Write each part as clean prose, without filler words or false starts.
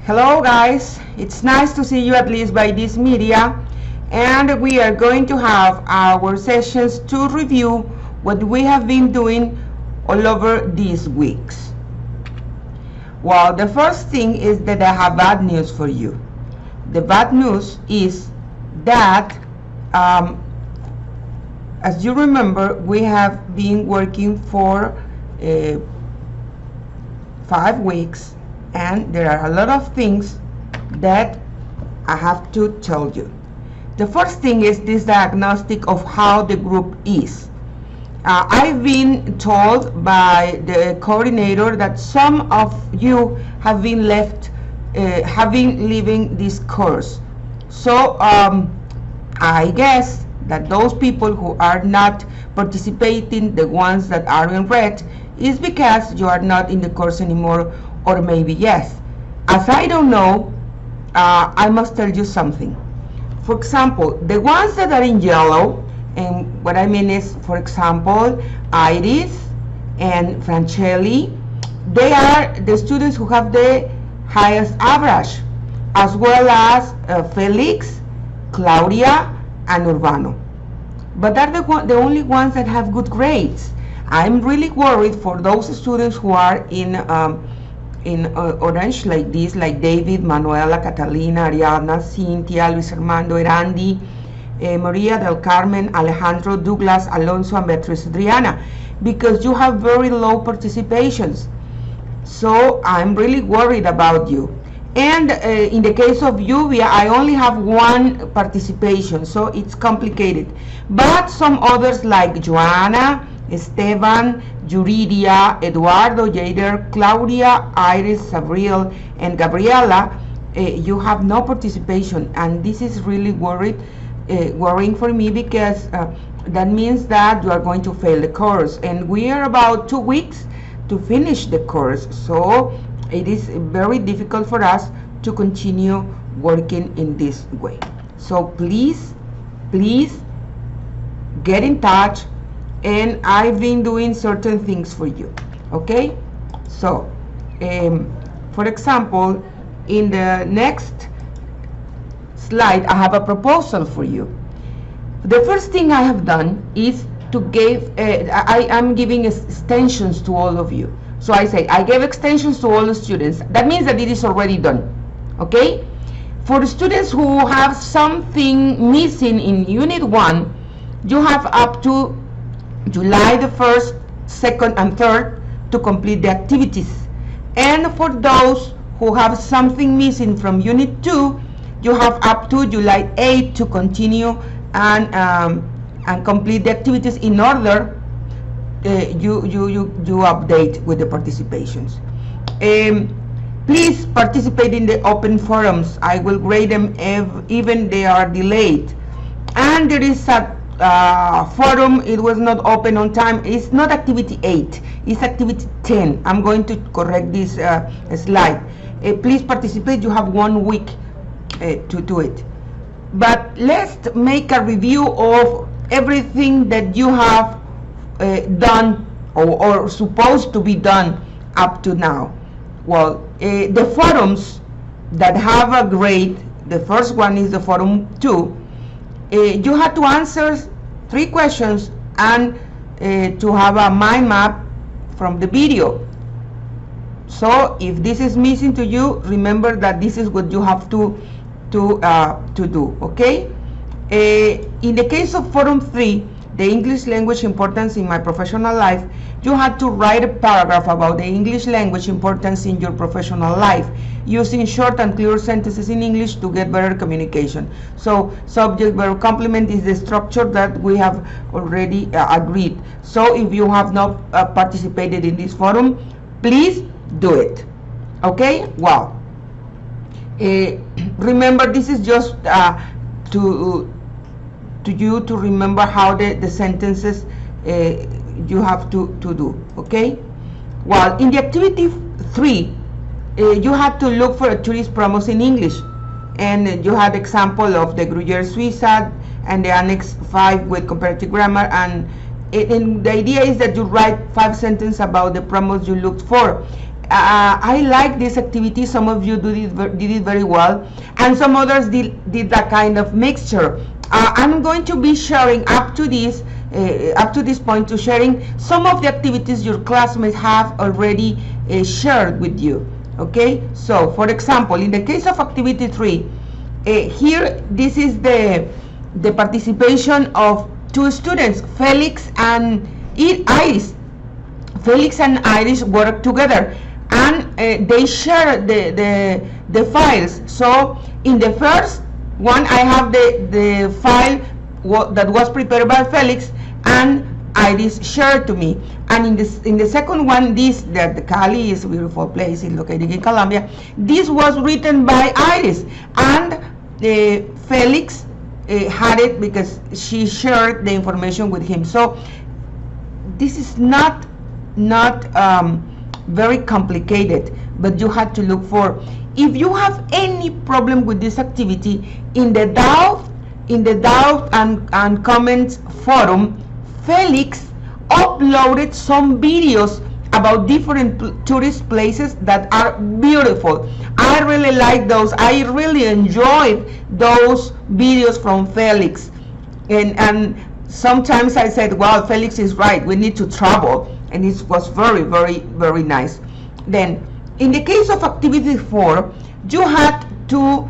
Hello guys, it's nice to see you at least by this media, and we are going to have our sessions to review what we have been doing all over these weeks. Well, the first thing is that I have bad news for you. The bad news is that as you remember, we have been working for 5 weeks, and there are a lot of things that I have to tell you. The first thing is this diagnostic of how the group is. I've been told by the coordinator that some of you have been leaving this course. So I guess that those people who are not participating, the ones that are in red, is because you are not in the course anymore, or maybe yes. As I don't know, I must tell you something. For example, the ones that are in yellow, and what I mean is, for example, Iris and Francelli, they are the students who have the highest average, as well as Felix, Claudia, and Urbano. But they're the only ones that have good grades. I'm really worried for those students who are in orange like this, like David, Manuela, Catalina, Ariadna, Cynthia, Luis Armando, Erandi, Maria del Carmen, Alejandro, Douglas, Alonso, and Beatriz Adriana, because you have very low participations. So I'm really worried about you. And in the case of Lluvia, I only have 1 participation, so it's complicated. But some others like Joanna, Esteban, Yuridia, Eduardo, Jader, Claudia, Iris, Sabriel, and Gabriela, you have no participation, and this is really worrying for me, because that means that you are going to fail the course, and we are about 2 weeks to finish the course, so it is very difficult for us to continue working in this way. So please get in touch, and I've been doing certain things for you, okay? So for example, in the next slide I have a proposal for you. The first thing I have done is to give I am giving extensions to all of you. So I say I gave extensions to all the students. That means that it is already done, okay? For the students who have something missing in Unit 1, you have up to July the 1st, 2nd, and 3rd to complete the activities. And for those who have something missing from Unit 2, you have up to July 8th to continue and complete the activities in order you update with the participations. Please participate in the open forums. I will grade them even they are delayed. And there is a forum, it was not open on time. It's not activity 8, it's activity 10. I'm going to correct this slide. Please participate. You have 1 week to do it. But let's make a review of everything that you have done or supposed to be done up to now. Well, the forums that have a grade, the first one is the forum 2. You have to answer 3 questions and to have a mind map from the video. So if this is missing to you, remember that this is what you have to do, okay? In the case of forum 3, the English language importance in my professional life, you had to write a paragraph about the English language importance in your professional life, using short and clear sentences in English to get better communication. So subject, verb, complement is the structure that we have already agreed. So if you have not participated in this forum, please do it, okay? Well, remember, this is just to you to remember how the sentences you have to do, okay? Well, in the activity 3, you had to look for a tourist promos in English, and you had example of the Gruyere Suiza and the Annex 5 with comparative grammar, and the idea is that you write 5 sentences about the promos you looked for. I like this activity. Some of you did it very well, and some others did that kind of mixture. I'm going to be sharing up to this point, to sharing some of the activities your classmates have already shared with you. Okay, so for example, in the case of activity 3, here this is the participation of two students, Felix and Iris. Felix and Iris work together, and they share the files. So in the first one, I have the file that was prepared by Felix and Iris shared to me. And in the second one, the Cali is a beautiful place, it's located in Colombia. This was written by Iris, and Felix had it because she shared the information with him. So this is not very complicated, but you had to look for. If you have any problem with this activity, in the doubt and comments forum, Felix uploaded some videos about different tourist places that are beautiful. I really like those. I really enjoyed those videos from Felix, and sometimes I said, well, Felix is right, we need to travel, and it was very, very, very nice. Then in the case of activity 4, you had to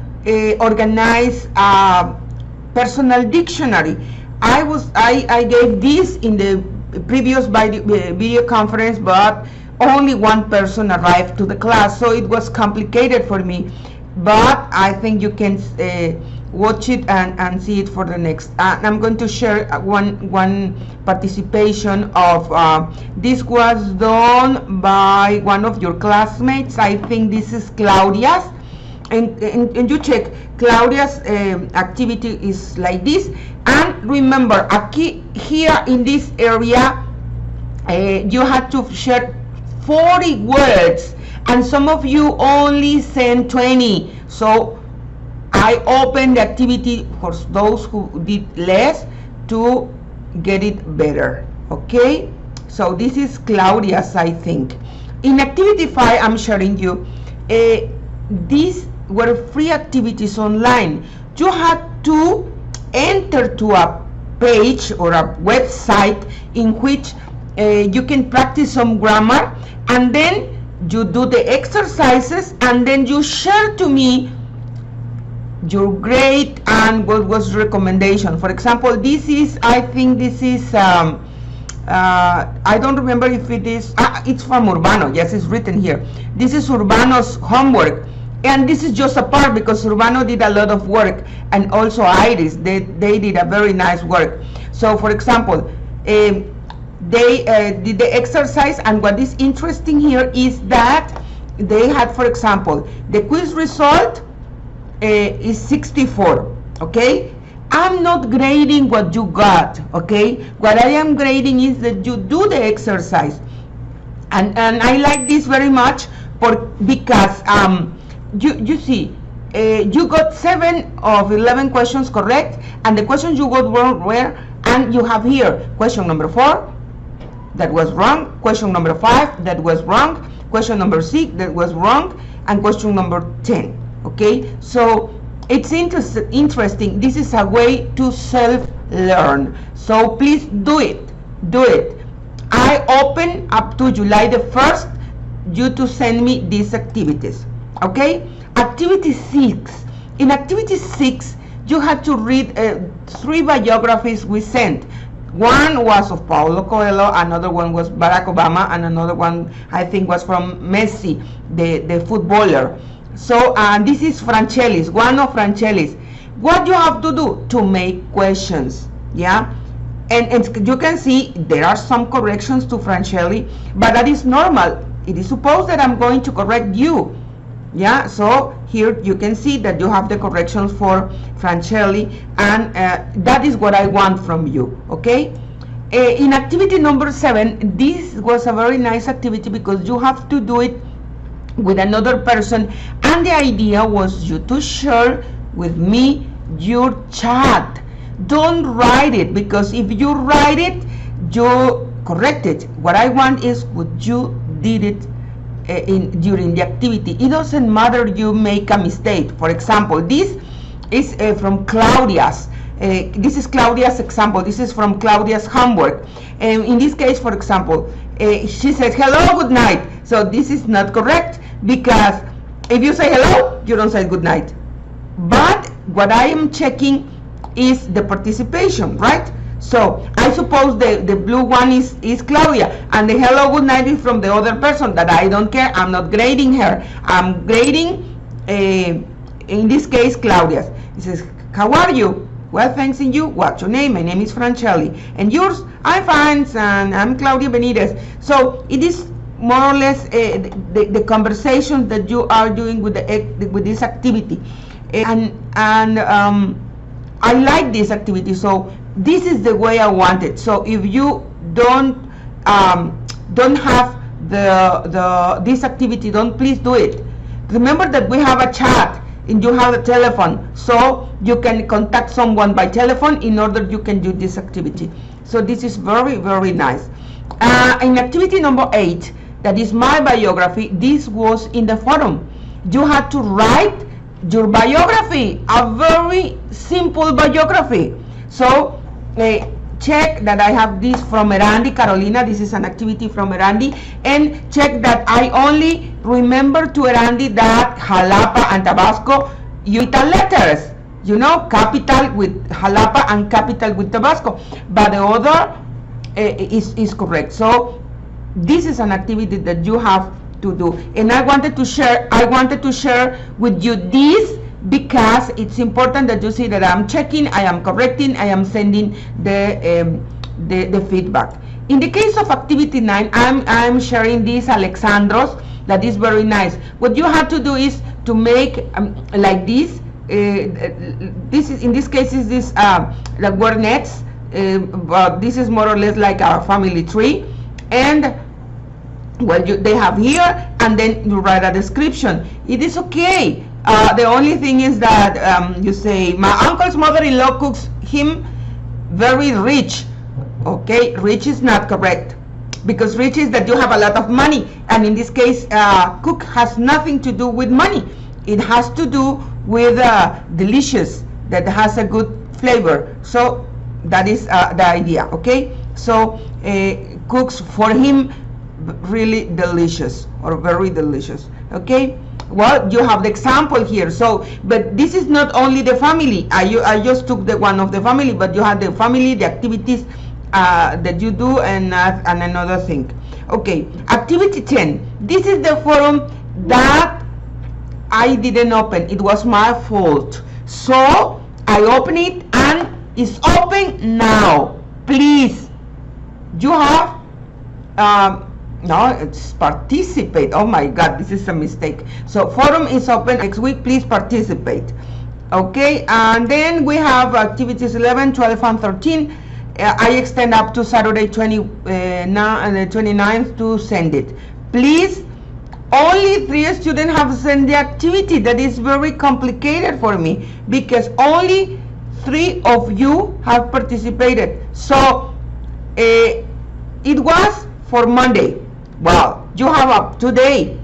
organize a personal dictionary. I gave this in the previous video conference, but only one person arrived to the class, so it was complicated for me. But I think you can watch it and see it for the next. I'm going to share one participation of this was done by one of your classmates. I think this is Claudia's, and you check Claudia's activity is like this. And remember, here in this area, you had to share 40 words, and some of you only sent 20. So I opened the activity for those who did less to get it better. Okay, so this is Claudia's, I think. In activity 5, I'm sharing you, these were free activities online. You had to enter to a page or a website in which you can practice some grammar, and then you do the exercises, and then you share to me your grade and what was recommendation. For example, this is, I think this is I don't remember if it is, it's from Urbano. Yes, it's written here. This is Urbano's homework, and this is just a part because Urbano did a lot of work, and also Iris, they did a very nice work. So for example, they did the exercise, and what is interesting here is that they had, for example, the quiz result is 64. Okay, I'm not grading what you got. Okay, what I am grading is that you do the exercise, and I like this very much because you see, you got 7 of 11 questions correct, and the questions you got wrong were, and you have here question number 4 that was wrong, question number 5 that was wrong, question number 6 that was wrong, and question number 10. Okay, so it's interesting. This is a way to self-learn. So please do it. I open up to July the 1st you to send me these activities. Okay, activity 6. In activity 6, you had to read 3 biographies we sent. One was of Paulo Coelho, another one was Barack Obama, and another one I think was from Messi, the footballer. So this is Francelli's, one of Francelli's. What you have to do to make questions, yeah? And you can see there are some corrections to Francelli, but that is normal. It is supposed that I'm going to correct you, yeah? So here you can see that you have the corrections for Francelli, and that is what I want from you, okay? In activity number 7, this was a very nice activity because you have to do it with another person, and the idea was you to share with me your chat. Don't write it, because if you write it, you correct it. What I want is what you did it during the activity. It doesn't matter you make a mistake. For example, this is from Claudia's. This is Claudia's example. This is from Claudia's homework. In this case, for example, she says, hello, good night. So this is not correct, because if you say hello, you don't say good night. But what I am checking is the participation, right? So I suppose the blue one is Claudia, and the hello, good night is from the other person that I don't care. I'm not grading her. I'm grading, in this case, Claudia's. It says, how are you? Well, thanks, and you? What's your name? My name is Franchelli. And yours? I'm fine, and I'm Claudia Benitez. So it is more or less the conversation that you are doing with this activity. And I like this activity, so this is the way I want it. So if you don't have this activity, please do it. Remember that we have a chat and you have a telephone, so you can contact someone by telephone in order you can do this activity. So this is very, very nice. In activity number 8, that is my biography, this was in the forum. You had to write your biography, a very simple biography. So check that I have this from Erandi, Carolina. This is an activity from Erandi, and check that I only remember to Erandi that Jalapa and Tabasco use letters, you know, capital with Jalapa and capital with Tabasco, but the other is correct. So this is an activity that you have to do, and I wanted to share with you this, because it's important that you see that I'm checking, I am correcting, I am sending the feedback. In the case of activity 9, I'm sharing this Alexandros, that is very nice. What you have to do is to make like this. This is, in this case, is this like word nets, but this is more or less like a family tree, and well, they have here, and then you write a description. It is okay. The only thing is that you say, my uncle's mother-in-law cooks him very rich. Okay, rich is not correct, because rich is that you have a lot of money, and in this case, cook has nothing to do with money. It has to do with delicious, that has a good flavor. So that is the idea. Okay, so cooks for him really delicious, or very delicious. Okay, well, you have the example here. So, but this is not only the family. I just took the one of the family, but you have the family, the activities that you do, and another thing. Okay, activity 10. This is the forum that I didn't open. It was my fault. So I open it, and it's open now. Please, you have no, it's participate. Oh my God, this is a mistake. So forum is open next week. Please participate. Okay, and then we have activities 11, 12, and 13. I extend up to Saturday 29th to send it. Please, only 3 students have sent the activity. That is very complicated for me, because only 3 of you have participated. So it was for Monday. Well, you have up today,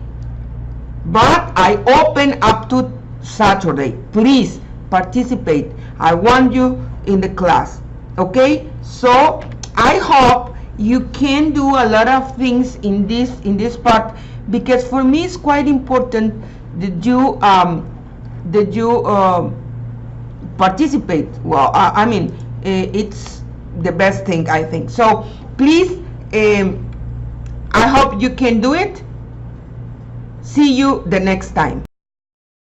but I open up to Saturday. Please participate. I want you in the class. Okay, so I hope you can do a lot of things in this part, because for me it's quite important that you participate. Well, I mean, it's the best thing, I think. So please, I hope you can do it. See you the next time.